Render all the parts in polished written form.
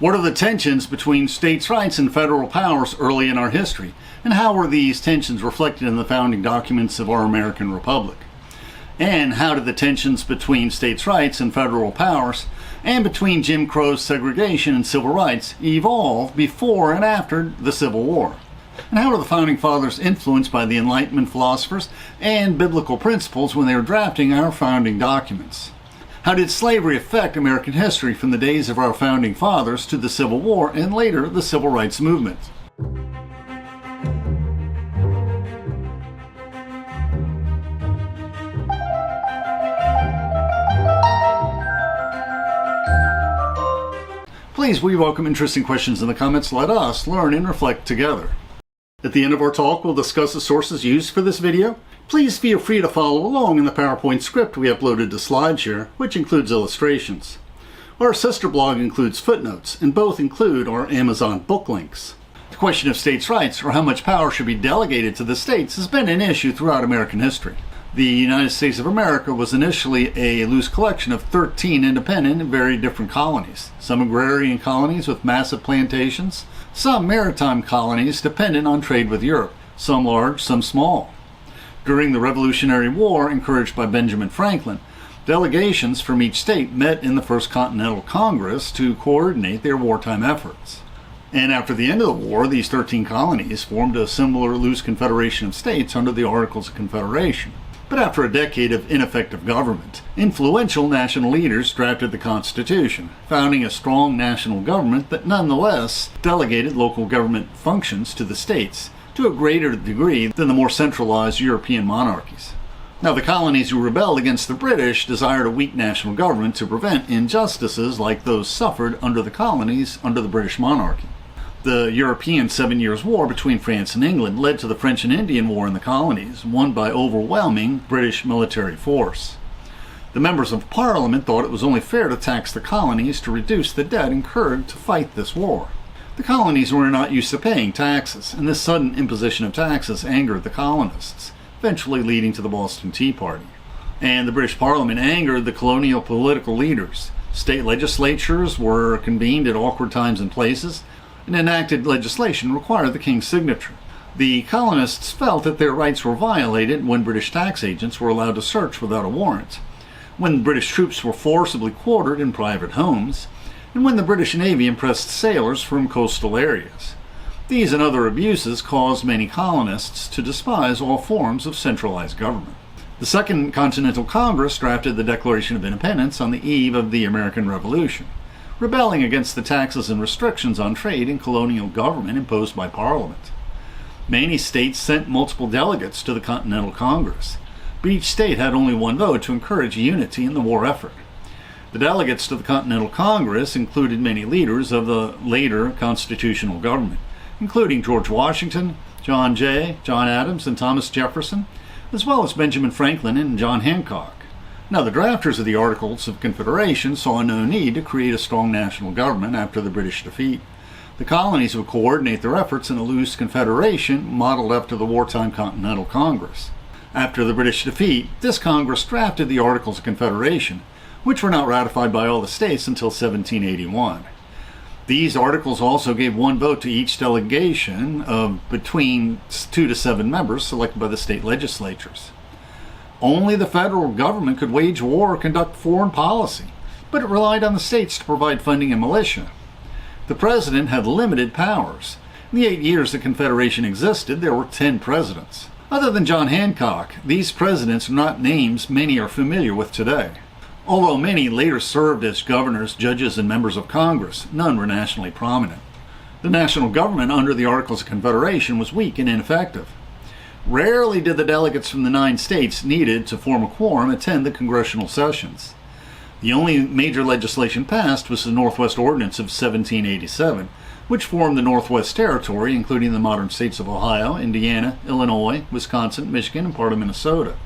What are the tensions between states' rights and federal powers early in our history, and how were these tensions reflected in the founding documents of our American Republic? And how did the tensions between states' rights and federal powers, and between Jim Crow's segregation and civil rights, evolve before and after the Civil War? And how were the Founding Fathers influenced by the Enlightenment philosophers and biblical principles when they were drafting our founding documents? How did slavery affect American history from the days of our Founding Fathers to the Civil War and later the Civil Rights Movement? Please, we welcome interesting questions in the comments. Let us learn and reflect together. At the end of our talk, we'll discuss the sources used for this video. Please feel free to follow along in the PowerPoint script we uploaded to SlideShare, which includes illustrations. Our sister blog includes footnotes, and both include our Amazon book links. The question of states' rights, or how much power should be delegated to the states, has been an issue throughout American history. The United States of America was initially a loose collection of 13 independent and very different colonies. Some agrarian colonies with massive plantations, some maritime colonies dependent on trade with Europe, some large, some small. During the Revolutionary War, encouraged by Benjamin Franklin, delegations from each state met in the First Continental Congress to coordinate their wartime efforts. And after the end of the war, these 13 colonies formed a similar loose confederation of states under the Articles of Confederation. But after a decade of ineffective government, influential national leaders drafted the Constitution, founding a strong national government that nonetheless delegated local government functions to the states to a greater degree than the more centralized European monarchies. Now, the colonies who rebelled against the British desired a weak national government to prevent injustices like those suffered under the colonies under the British monarchy. The European 7 Years' War between France and England led to the French and Indian War in the colonies, won by overwhelming British military force. The members of Parliament thought it was only fair to tax the colonies to reduce the debt incurred to fight this war. The colonies were not used to paying taxes, and this sudden imposition of taxes angered the colonists, eventually leading to the Boston Tea Party. And the British Parliament angered the colonial political leaders. State legislatures were convened at awkward times and places, and enacted legislation required the king's signature. The colonists felt that their rights were violated when British tax agents were allowed to search without a warrant, when British troops were forcibly quartered in private homes, and when the British Navy impressed sailors from coastal areas. These and other abuses caused many colonists to despise all forms of centralized government. The Second Continental Congress drafted the Declaration of Independence on the eve of the American Revolution, rebelling against the taxes and restrictions on trade and colonial government imposed by Parliament. Many states sent multiple delegates to the Continental Congress, but each state had only one vote to encourage unity in the war effort. The delegates to the Continental Congress included many leaders of the later constitutional government, including George Washington, John Jay, John Adams, and Thomas Jefferson, as well as Benjamin Franklin and John Hancock. Now, the drafters of the Articles of Confederation saw no need to create a strong national government after the British defeat. The colonies would coordinate their efforts in a loose confederation modeled after the wartime Continental Congress. After the British defeat, this Congress drafted the Articles of Confederation, which were not ratified by all the states until 1781. These articles also gave one vote to each delegation of between 2 to 7 members selected by the state legislatures. Only the federal government could wage war or conduct foreign policy, but it relied on the states to provide funding and militia. The president had limited powers. In the 8 years the Confederation existed, there were 10 presidents. Other than John Hancock, these presidents are not names many are familiar with today. Although many later served as governors, judges, and members of Congress, none were nationally prominent. The national government under the Articles of Confederation was weak and ineffective. Rarely did the delegates from the 9 states needed to form a quorum attend the congressional sessions. The only major legislation passed was the Northwest Ordinance of 1787, which formed the Northwest Territory, including the modern states of Ohio, Indiana, Illinois, Wisconsin, Michigan, and part of Minnesota.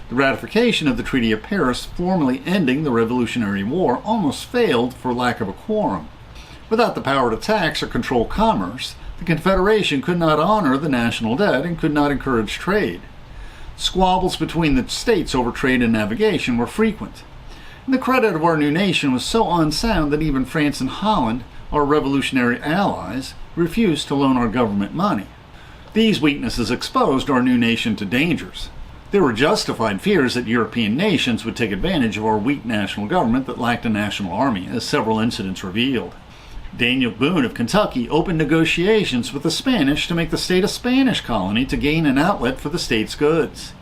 The ratification of the Treaty of Paris, formally ending the Revolutionary War, almost failed for lack of a quorum. Without the power to tax or control commerce, the Confederation could not honor the national debt and could not encourage trade. Squabbles between the states over trade and navigation were frequent. And the credit of our new nation was so unsound that even France and Holland our revolutionary allies refused to loan our government money. These weaknesses exposed our new nation to dangers. There were justified fears that European nations would take advantage of our weak national government that lacked a national army, as several incidents revealed. Daniel Boone of Kentucky opened negotiations with the Spanish to make the state a Spanish colony to gain an outlet for the state's goods.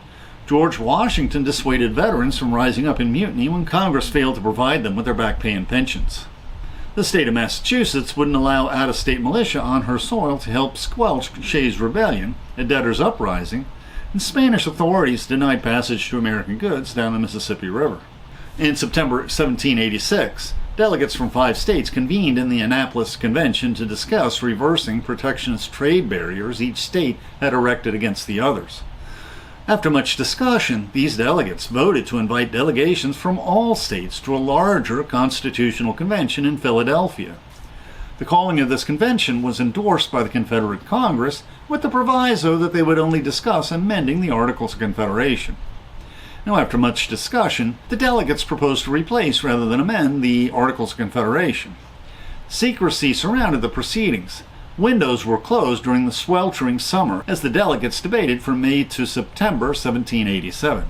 George Washington dissuaded veterans from rising up in mutiny when Congress failed to provide them with their back pay and pensions. The state of Massachusetts wouldn't allow out-of-state militia on her soil to help squelch Shay's rebellion, a debtors' uprising, and Spanish authorities denied passage to American goods down the Mississippi River. In September 1786, delegates from 5 states convened in the Annapolis Convention to discuss reversing protectionist trade barriers each state had erected against the others. After much discussion, these delegates voted to invite delegations from all states to a larger constitutional convention in Philadelphia. The calling of this convention was endorsed by the Confederate Congress with the proviso that they would only discuss amending the Articles of Confederation. Now, after much discussion, the delegates proposed to replace rather than amend the Articles of Confederation. Secrecy surrounded the proceedings. Windows were closed during the sweltering summer as the delegates debated from May to September 1787.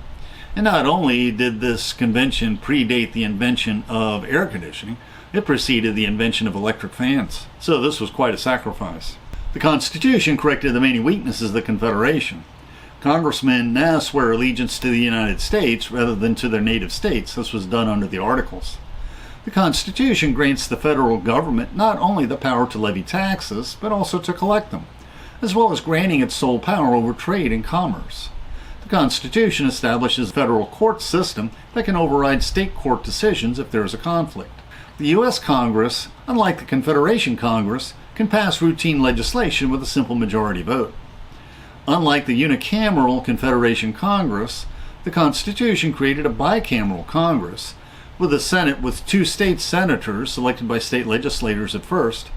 And not only did this convention predate the invention of air conditioning, it preceded the invention of electric fans. So this was quite a sacrifice. The Constitution corrected the many weaknesses of the Confederation. Congressmen now swear allegiance to the United States rather than to their native states. This was done under the Articles. The Constitution grants the federal government not only the power to levy taxes, but also to collect them, as well as granting it sole power over trade and commerce. The Constitution establishes a federal court system that can override state court decisions if there is a conflict. The U.S. Congress, unlike the Confederation Congress, can pass routine legislation with a simple majority vote. Unlike the unicameral Confederation Congress, the Constitution created a bicameral Congress, with a Senate with 2 state senators selected by state legislators at first,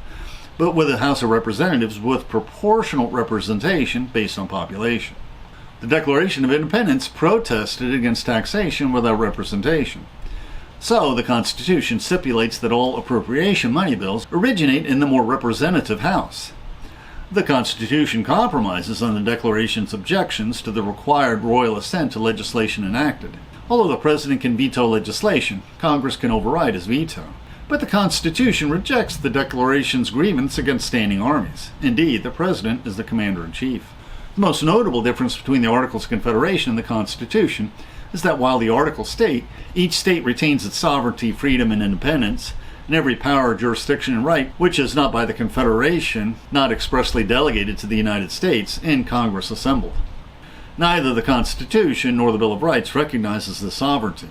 but with a House of Representatives with proportional representation based on population. The Declaration of Independence protested against taxation without representation. So, the Constitution stipulates that all appropriation money bills originate in the more representative House. The Constitution compromises on the Declaration's objections to the required royal assent to legislation enacted. Although the President can veto legislation, Congress can override his veto. But the Constitution rejects the Declaration's grievance against standing armies. Indeed, the President is the Commander-in-Chief. The most notable difference between the Articles of Confederation and the Constitution is that while the Articles state each state retains its sovereignty, freedom, and independence, and every power, jurisdiction, and right which is not by the Confederation, not expressly delegated to the United States, in Congress assembled. Neither the Constitution nor the Bill of Rights recognizes this sovereignty.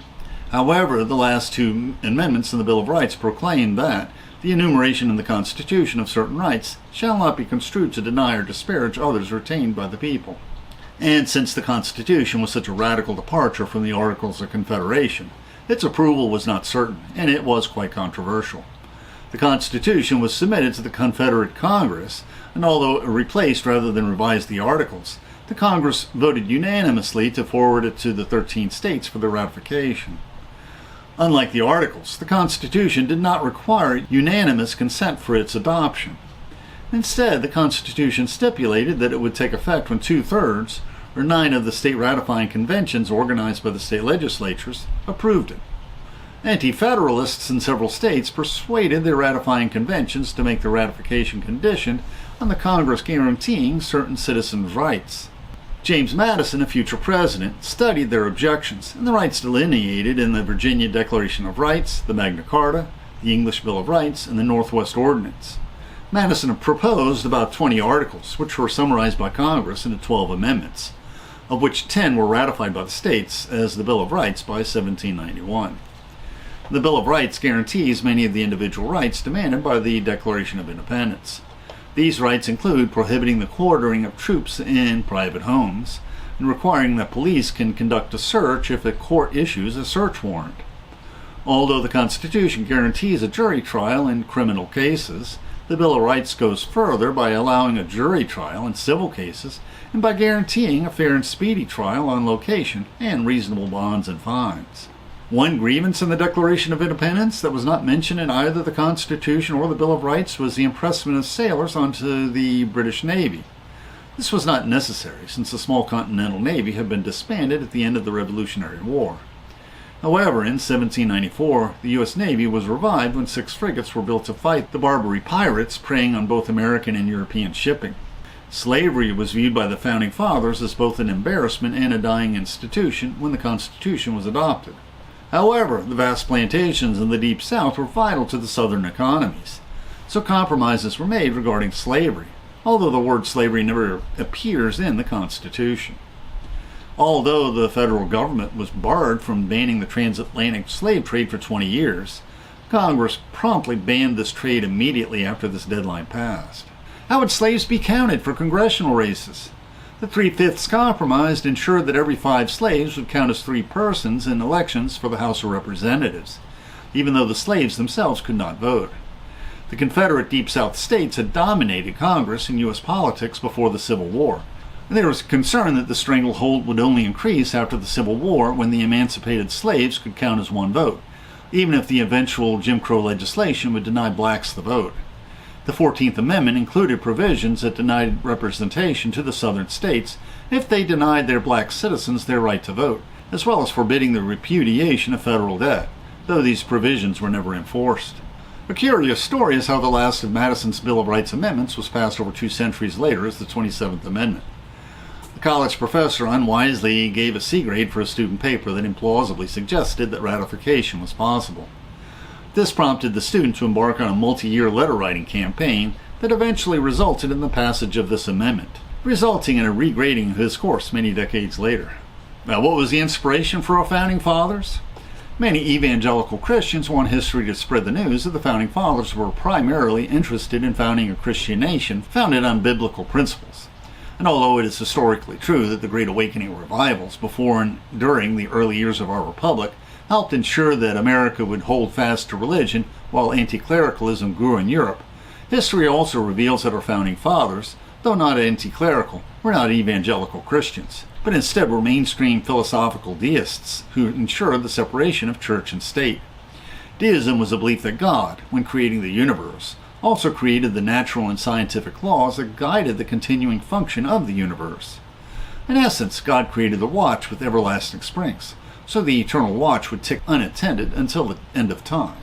However, the last 2 amendments in the Bill of Rights proclaim that the enumeration in the Constitution of certain rights shall not be construed to deny or disparage others retained by the people. And since the Constitution was such a radical departure from the Articles of Confederation, its approval was not certain, and it was quite controversial. The Constitution was submitted to the Confederate Congress, and although it replaced rather than revised the Articles, the Congress voted unanimously to forward it to the 13 states for their ratification. Unlike the Articles, the Constitution did not require unanimous consent for its adoption. Instead, the Constitution stipulated that it would take effect when 2/3, or 9 of the state ratifying conventions organized by the state legislatures, approved it. Anti-federalists in several states persuaded their ratifying conventions to make the ratification conditioned on the Congress guaranteeing certain citizens' rights. James Madison, a future president, studied their objections and the rights delineated in the Virginia Declaration of Rights, the Magna Carta, the English Bill of Rights, and the Northwest Ordinance. Madison proposed about 20 articles, which were summarized by Congress into 12 amendments, of which 10 were ratified by the states as the Bill of Rights by 1791. The Bill of Rights guarantees many of the individual rights demanded by the Declaration of Independence. These rights include prohibiting the quartering of troops in private homes and requiring that police can conduct a search if a court issues a search warrant. Although the Constitution guarantees a jury trial in criminal cases, the Bill of Rights goes further by allowing a jury trial in civil cases and by guaranteeing a fair and speedy trial on location and reasonable bonds and fines. One grievance in the Declaration of Independence that was not mentioned in either the Constitution or the Bill of Rights was the impressment of sailors onto the British Navy. This was not necessary, since the small Continental Navy had been disbanded at the end of the Revolutionary War. However, in 1794, the U.S. Navy was revived when 6 frigates were built to fight the Barbary pirates preying on both American and European shipping. Slavery was viewed by the Founding Fathers as both an embarrassment and a dying institution when the Constitution was adopted. However, the vast plantations in the Deep South were vital to the Southern economies, so compromises were made regarding slavery, although the word slavery never appears in the Constitution. Although the federal government was barred from banning the transatlantic slave trade for 20 years, Congress promptly banned this trade immediately after this deadline passed. How would slaves be counted for congressional races? The 3/5 compromise ensured that every 5 slaves would count as 3 persons in elections for the House of Representatives, even though the slaves themselves could not vote. The Confederate Deep South states had dominated Congress and U.S. politics before the Civil War, and there was concern that the stranglehold would only increase after the Civil War when the emancipated slaves could count as 1 vote, even if the eventual Jim Crow legislation would deny blacks the vote. The 14th Amendment included provisions that denied representation to the Southern states if they denied their black citizens their right to vote, as well as forbidding the repudiation of federal debt, though these provisions were never enforced. A curious story is how the last of Madison's Bill of Rights amendments was passed over 2 centuries later as the 27th Amendment. A college professor unwisely gave a C grade for a student paper that implausibly suggested that ratification was possible. This prompted the student to embark on a multi-year letter-writing campaign that eventually resulted in the passage of this amendment, resulting in a regrading of his course many decades later. Now, what was the inspiration for our Founding Fathers? Many evangelical Christians want history to spread the news that the Founding Fathers were primarily interested in founding a Christian nation founded on biblical principles. And although it is historically true that the Great Awakening revivals before and during the early years of our republic helped ensure that America would hold fast to religion while anti-clericalism grew in Europe, history also reveals that our Founding Fathers, though not anti-clerical, were not evangelical Christians, but instead were mainstream philosophical deists who ensured the separation of church and state. Deism was a belief that God, when creating the universe, also created the natural and scientific laws that guided the continuing function of the universe. In essence, God created the watch with everlasting springs, so the eternal watch would tick unattended until the end of time.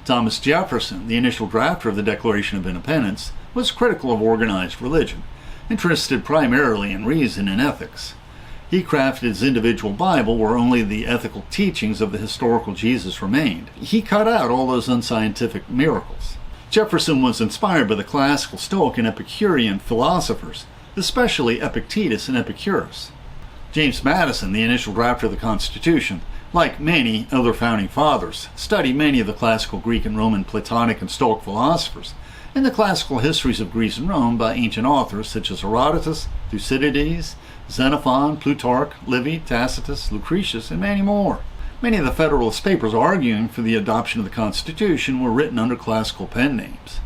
Thomas Jefferson, the initial drafter of the Declaration of Independence, was critical of organized religion, interested primarily in reason and ethics. He crafted his individual Bible where only the ethical teachings of the historical Jesus remained. He cut out all those unscientific miracles. Jefferson was inspired by the classical Stoic and Epicurean philosophers, especially Epictetus and Epicurus. James Madison, the initial drafter of the Constitution, like many other Founding Fathers, studied many of the classical Greek and Roman Platonic and Stoic philosophers, and the classical histories of Greece and Rome by ancient authors such as Herodotus, Thucydides, Xenophon, Plutarch, Livy, Tacitus, Lucretius, and many more. Many of the Federalist Papers arguing for the adoption of the Constitution were written under classical pen names.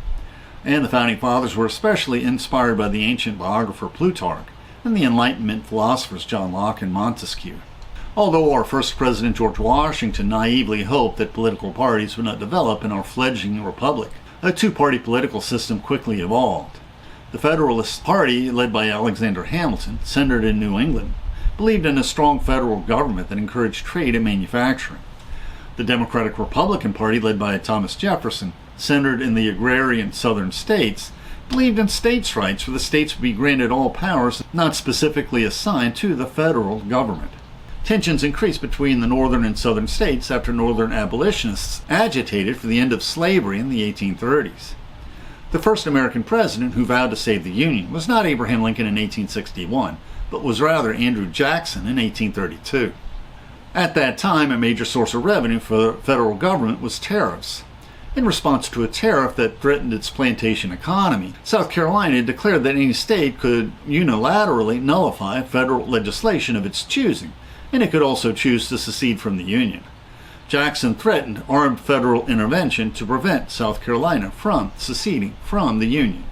And the Founding Fathers were especially inspired by the ancient biographer Plutarch and the Enlightenment philosophers John Locke and Montesquieu. Although our first president George Washington naively hoped that political parties would not develop in our fledgling republic, a 2-party political system quickly evolved. The Federalist Party, led by Alexander Hamilton, centered in New England, believed in a strong federal government that encouraged trade and manufacturing. The Democratic Republican Party, led by Thomas Jefferson, centered in the agrarian southern states, believed in states' rights where the states would be granted all powers not specifically assigned to the federal government. Tensions increased between the northern and southern states after northern abolitionists agitated for the end of slavery in the 1830s. The first American president who vowed to save the Union was not Abraham Lincoln in 1861, but was rather Andrew Jackson in 1832. At that time, a major source of revenue for the federal government was tariffs. In response to a tariff that threatened its plantation economy, South Carolina declared that any state could unilaterally nullify federal legislation of its choosing, and it could also choose to secede from the Union. Jackson threatened armed federal intervention to prevent South Carolina from seceding from the Union.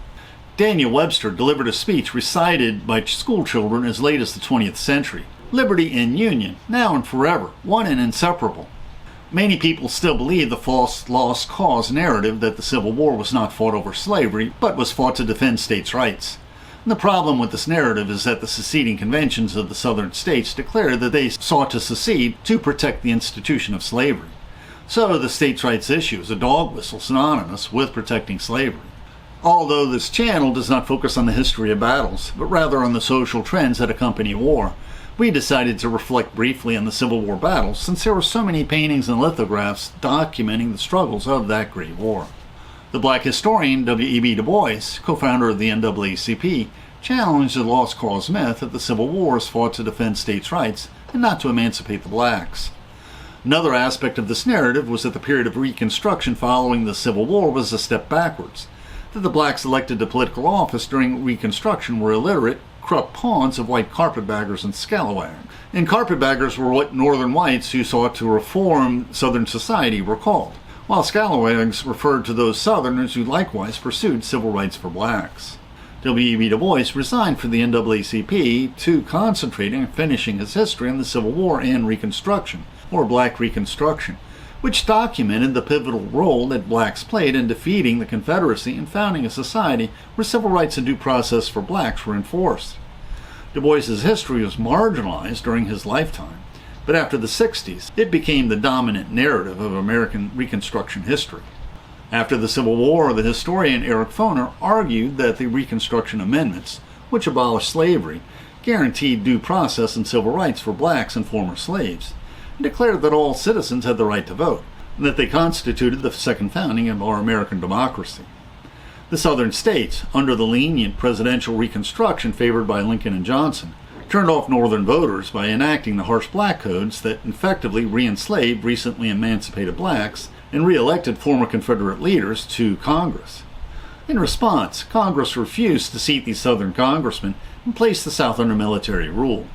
Daniel Webster delivered a speech recited by school children as late as the 20th century. Liberty and union, now and forever, one and inseparable. Many people still believe the false lost cause narrative that the Civil War was not fought over slavery, but was fought to defend states' rights. And the problem with this narrative is that the seceding conventions of the southern states declared that they sought to secede to protect the institution of slavery. So the states' rights issue is a dog whistle synonymous with protecting slavery. Although this channel does not focus on the history of battles, but rather on the social trends that accompany war, we decided to reflect briefly on the Civil War battles since there were so many paintings and lithographs documenting the struggles of that great war. The black historian W.E.B. Du Bois, co-founder of the NAACP, challenged the lost cause myth that the Civil War was fought to defend states' rights and not to emancipate the blacks. Another aspect of this narrative was that the period of Reconstruction following the Civil War was a step backwards, that the blacks elected to political office during Reconstruction were illiterate, corrupt pawns of white carpetbaggers and scalawags. And carpetbaggers were what northern whites who sought to reform southern society were called, while scalawags referred to those southerners who likewise pursued civil rights for blacks. W.E.B. Du Bois resigned from the NAACP to concentrate on finishing his history on the Civil War and Reconstruction, or Black Reconstruction, which documented the pivotal role that blacks played in defeating the Confederacy and founding a society where civil rights and due process for blacks were enforced. Du Bois's history was marginalized during his lifetime, but after the 60s, it became the dominant narrative of American Reconstruction history. After the Civil War, the historian Eric Foner argued that the Reconstruction Amendments, which abolished slavery, guaranteed due process and civil rights for blacks and former slaves, and declared that all citizens had the right to vote, and that they constituted the second founding of our American democracy. The southern states, under the lenient presidential Reconstruction favored by Lincoln and Johnson, turned off northern voters by enacting the harsh black codes that effectively re-enslaved recently emancipated blacks and re-elected former Confederate leaders to Congress. In response, Congress refused to seat these southern congressmen and placed the South under military rule.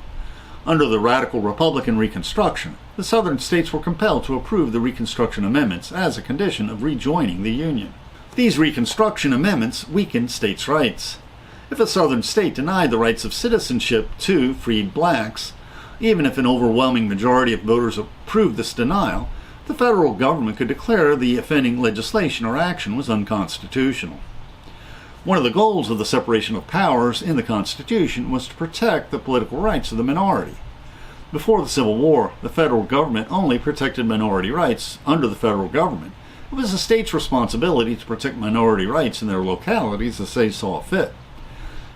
Under the radical Republican Reconstruction, the southern states were compelled to approve the Reconstruction Amendments as a condition of rejoining the Union. These Reconstruction Amendments weakened states' rights. If a southern state denied the rights of citizenship to freed blacks, even if an overwhelming majority of voters approved this denial, the federal government could declare the offending legislation or action was unconstitutional. One of the goals of the separation of powers in the Constitution was to protect the political rights of the minority. Before the Civil War, the federal government only protected minority rights under the federal government. It was the state's responsibility to protect minority rights in their localities as they saw fit.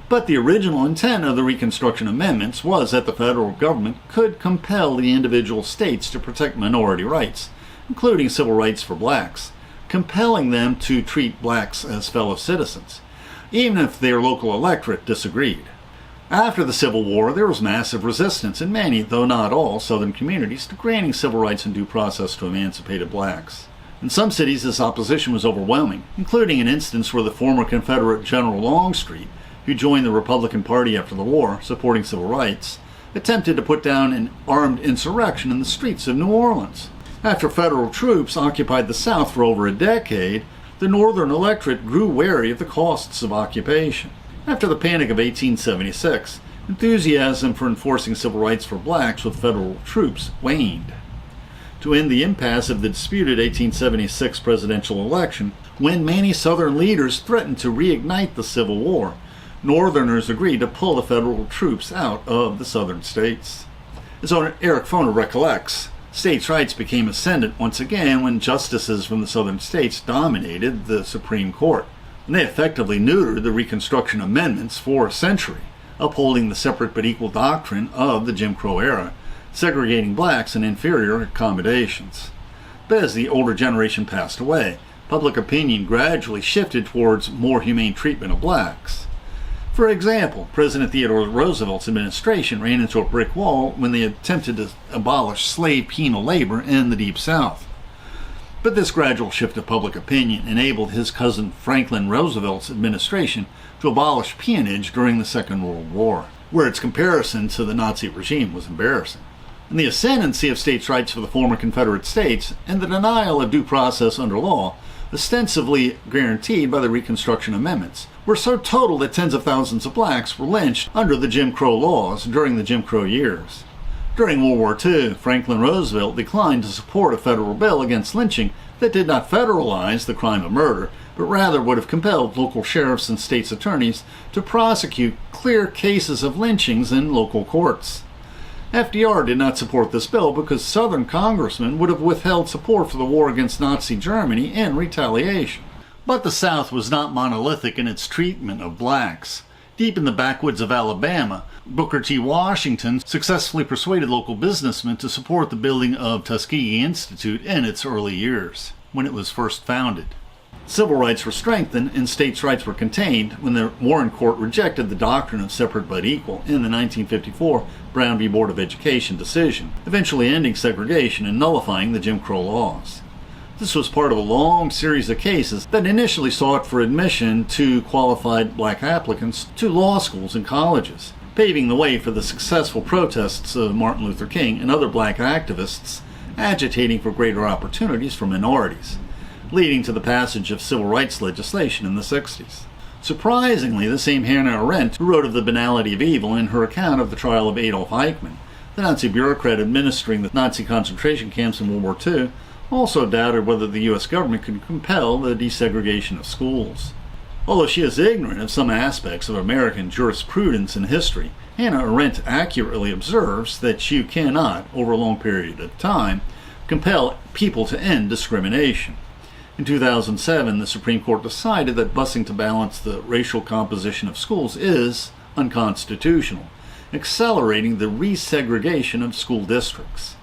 But the original intent of the Reconstruction Amendments was that the federal government could compel the individual states to protect minority rights, including civil rights for blacks, compelling them to treat blacks as fellow citizens, even if their local electorate disagreed. After the Civil War, there was massive resistance in many, though not all, southern communities to granting civil rights and due process to emancipated blacks. In some cities, this opposition was overwhelming, including an instance where the former Confederate General Longstreet, who joined the Republican Party after the war, supporting civil rights, attempted to put down an armed insurrection in the streets of New Orleans. After federal troops occupied the South for over a decade, the northern electorate grew wary of the costs of occupation. After the Panic of 1876, enthusiasm for enforcing civil rights for blacks with federal troops waned. To end the impasse of the disputed 1876 presidential election, when many Southern leaders threatened to reignite the Civil War, Northerners agreed to pull the federal troops out of the Southern states. As Eric Foner recollects, states' rights became ascendant once again when justices from the Southern states dominated the Supreme Court. And they effectively neutered the Reconstruction Amendments for a century, upholding the separate but equal doctrine of the Jim Crow era, segregating blacks in inferior accommodations. But as the older generation passed away, public opinion gradually shifted towards more humane treatment of blacks. For example, President Theodore Roosevelt's administration ran into a brick wall when they attempted to abolish slave penal labor in the Deep South. But this gradual shift of public opinion enabled his cousin Franklin Roosevelt's administration to abolish peonage during the Second World War, where its comparison to the Nazi regime was embarrassing. And the ascendancy of states' rights for the former Confederate states and the denial of due process under law, ostensibly guaranteed by the Reconstruction Amendments, were so total that tens of thousands of blacks were lynched under the Jim Crow laws during the Jim Crow years. During World War II, Franklin Roosevelt declined to support a federal bill against lynching that did not federalize the crime of murder, but rather would have compelled local sheriffs and state's attorneys to prosecute clear cases of lynchings in local courts. FDR did not support this bill because Southern congressmen would have withheld support for the war against Nazi Germany in retaliation. But the South was not monolithic in its treatment of blacks. Deep in the backwoods of Alabama, Booker T. Washington successfully persuaded local businessmen to support the building of Tuskegee Institute in its early years, when it was first founded. Civil rights were strengthened and states' rights were contained when the Warren Court rejected the doctrine of separate but equal in the 1954 Brown v. Board of Education decision, eventually ending segregation and nullifying the Jim Crow laws. This was part of a long series of cases that initially sought for admission to qualified black applicants to law schools and colleges, paving the way for the successful protests of Martin Luther King and other black activists agitating for greater opportunities for minorities, leading to the passage of civil rights legislation in the 60s. Surprisingly, the same Hannah Arendt who wrote of the banality of evil in her account of the trial of Adolf Eichmann, the Nazi bureaucrat administering the Nazi concentration camps in World War II, also doubted whether the U.S. government could compel the desegregation of schools. Although she is ignorant of some aspects of American jurisprudence and history, Hannah Arendt accurately observes that you cannot, over a long period of time, compel people to end discrimination. In 2007, the Supreme Court decided that busing to balance the racial composition of schools is unconstitutional, accelerating the resegregation of school districts.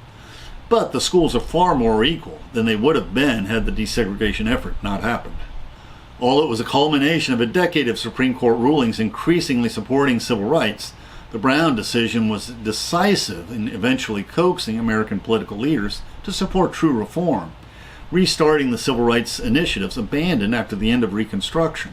But the schools are far more equal than they would have been had the desegregation effort not happened. Although it was a culmination of a decade of Supreme Court rulings increasingly supporting civil rights, the Brown decision was decisive in eventually coaxing American political leaders to support true reform, restarting the civil rights initiatives abandoned after the end of Reconstruction.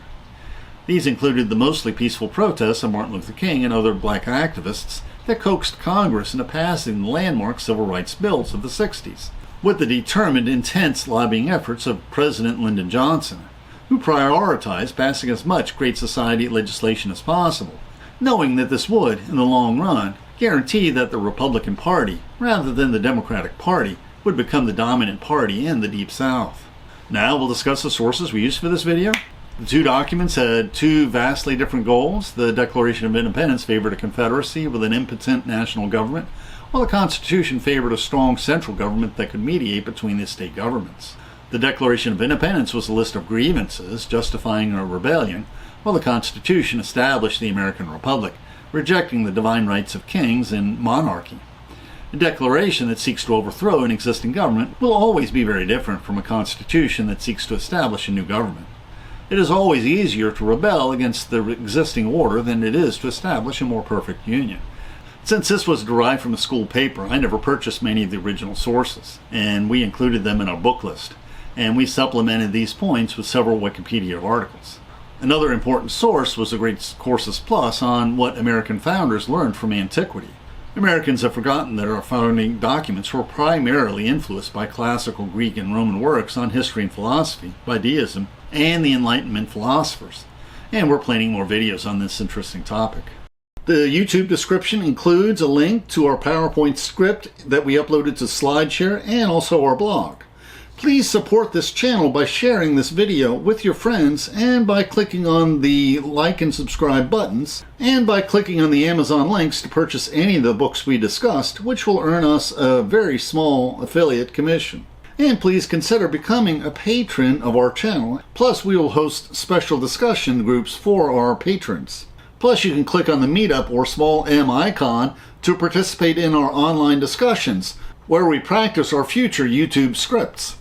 These included the mostly peaceful protests of Martin Luther King and other black activists that coaxed Congress into passing the landmark civil rights bills of the 60s, with the determined, intense lobbying efforts of President Lyndon Johnson, who prioritized passing as much Great Society legislation as possible, knowing that this would, in the long run, guarantee that the Republican Party, rather than the Democratic Party, would become the dominant party in the Deep South. Now we'll discuss the sources we used for this video. The two documents had two vastly different goals. The Declaration of Independence favored a confederacy with an impotent national government, while the Constitution favored a strong central government that could mediate between the state governments. The Declaration of Independence was a list of grievances justifying a rebellion, while the Constitution established the American Republic, rejecting the divine rights of kings and monarchy. A declaration that seeks to overthrow an existing government will always be very different from a constitution that seeks to establish a new government. It is always easier to rebel against the existing order than it is to establish a more perfect union. Since this was derived from a school paper, I never purchased many of the original sources, and we included them in our book list, and we supplemented these points with several Wikipedia articles. Another important source was the Great Courses Plus on what American founders learned from antiquity. Americans have forgotten that our founding documents were primarily influenced by classical Greek and Roman works on history and philosophy, by deism, and the Enlightenment philosophers, and we're planning more videos on this interesting topic. The YouTube description includes a link to our PowerPoint script that we uploaded to SlideShare and also our blog. Please support this channel by sharing this video with your friends and by clicking on the like and subscribe buttons and by clicking on the Amazon links to purchase any of the books we discussed, which will earn us a very small affiliate commission. And please consider becoming a patron of our channel. Plus, we will host special discussion groups for our patrons. Plus, you can click on the Meetup or small M icon to participate in our online discussions, where we practice our future YouTube scripts.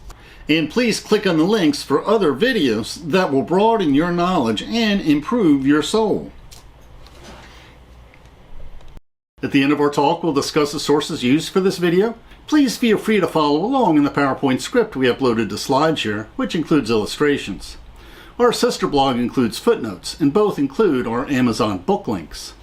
And please click on the links for other videos that will broaden your knowledge and improve your soul. At the end of our talk, we'll discuss the sources used for this video. Please feel free to follow along in the PowerPoint script we uploaded to SlideShare, which includes illustrations. Our sister blog includes footnotes, and both include our Amazon book links.